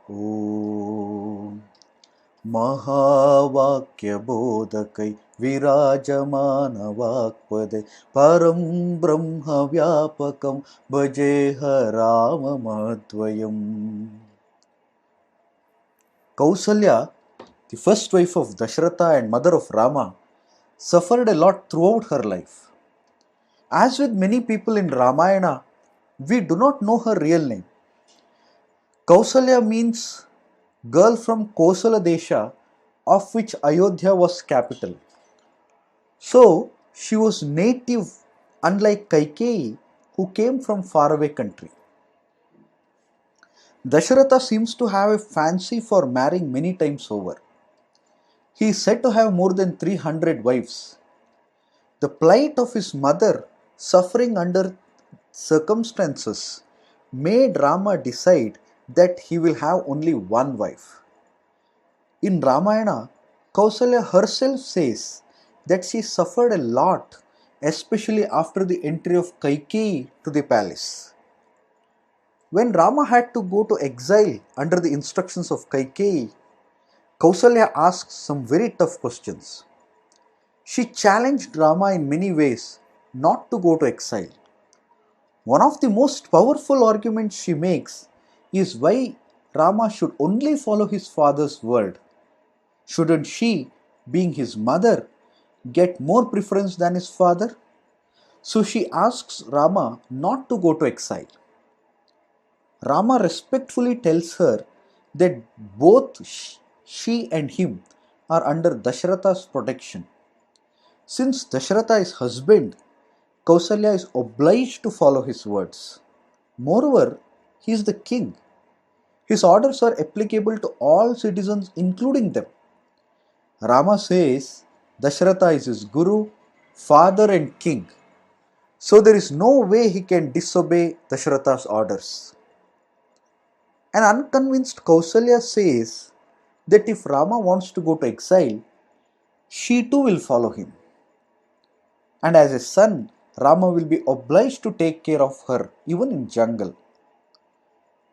ॐ महावाक्यबोधकै विराजमानवाक्पदे परं ब्रह्मव्यापकं भजेह राममद्वयम्. Kausalya, the first wife of Dasharatha and mother of Rama, suffered a lot throughout her life. As with many people in Ramayana, we do not know her real name. Kousalya means girl from Kosala Desha, of which Ayodhya was capital. So, she was native, unlike Kaikeyi, who came from faraway country. Dasharatha seems to have a fancy for marrying many times over. He is said to have more than 300 wives. The plight of his mother, suffering under circumstances, made Rama decide that he will have only one wife. In Ramayana, Kausalya herself says that she suffered a lot, especially after the entry of Kaikeyi to the palace. When Rama had to go to exile under the instructions of Kaikeyi, Kausalya asked some very tough questions. She challenged Rama in many ways not to go to exile. One of the most powerful arguments she makes is why Rama should only follow his father's word. Shouldn't she, being his mother, get more preference than his father? So she asks Rama not to go to exile. Rama respectfully tells her that both she and him are under Dasharatha's protection. Since Dasharatha is husband, Kausalya is obliged to follow his words. Moreover, he is the king. His orders are applicable to all citizens, including them. Rama says Dasharatha is his guru, father and king. So there is no way he can disobey Dasharatha's orders. An unconvinced Kausalya says that if Rama wants to go to exile, she too will follow him. And as a son, Rama will be obliged to take care of her even in jungle.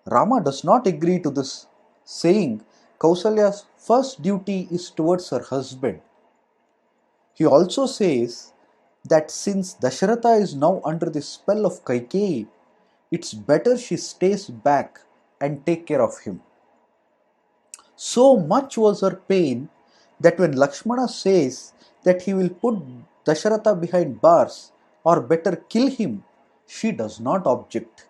Rama does not agree to this, saying Kausalya's first duty is towards her husband. He also says that since Dasharatha is now under the spell of Kaikeyi, it's better she stays back and take care of him. So much was her pain that when Lakshmana says that he will put Dasharatha behind bars or better kill him, she does not object.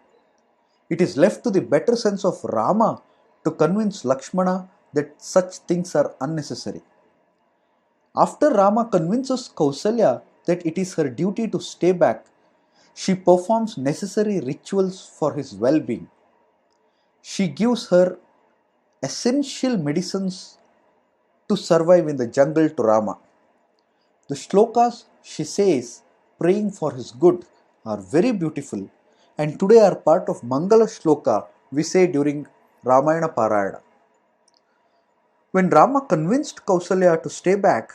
It is left to the better sense of Rama to convince Lakshmana that such things are unnecessary. After Rama convinces Kausalya that it is her duty to stay back, she performs necessary rituals for his well-being. She gives her essential medicines to survive in the jungle to Rama. The shlokas she says praying for his good are very beautiful and today are part of Mangala shloka we say during Ramayana Parayana. When Rama convinced Kausalya to stay back,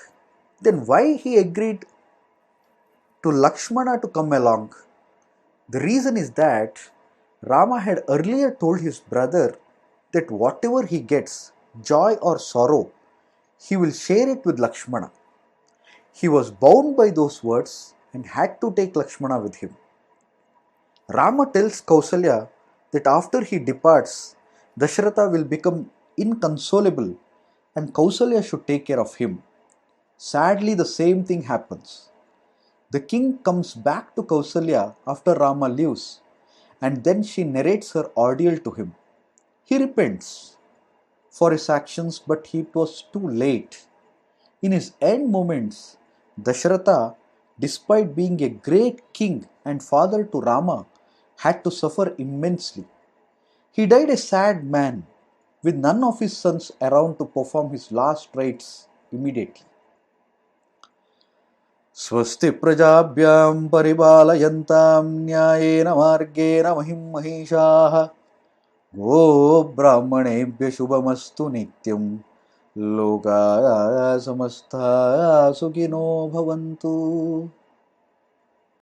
then why he agreed to Lakshmana to come along? The reason is that Rama had earlier told his brother that whatever he gets, joy or sorrow, he will share it with Lakshmana. He was bound by those words and had to take Lakshmana with him. Rama tells Kausalya that after he departs, Dasharatha will become inconsolable and Kausalya should take care of him. Sadly, the same thing happens. The king comes back to Kausalya after Rama leaves and then she narrates her ordeal to him. He repents for his actions, but it was too late. In his end moments, Dasharatha, despite being a great king and father to Rama, had to suffer immensely. He died a sad man, with none of his sons around to perform his last rites immediately. स्वस्ति प्रजाभ्यां परिपालयन्तां न्यायेन मार्गेण महिं महिषाः गो ब्राह्मणेभ्यः शुभमस्तु नित्यं लोकाः समस्ताः सुखिनो भवन्तु.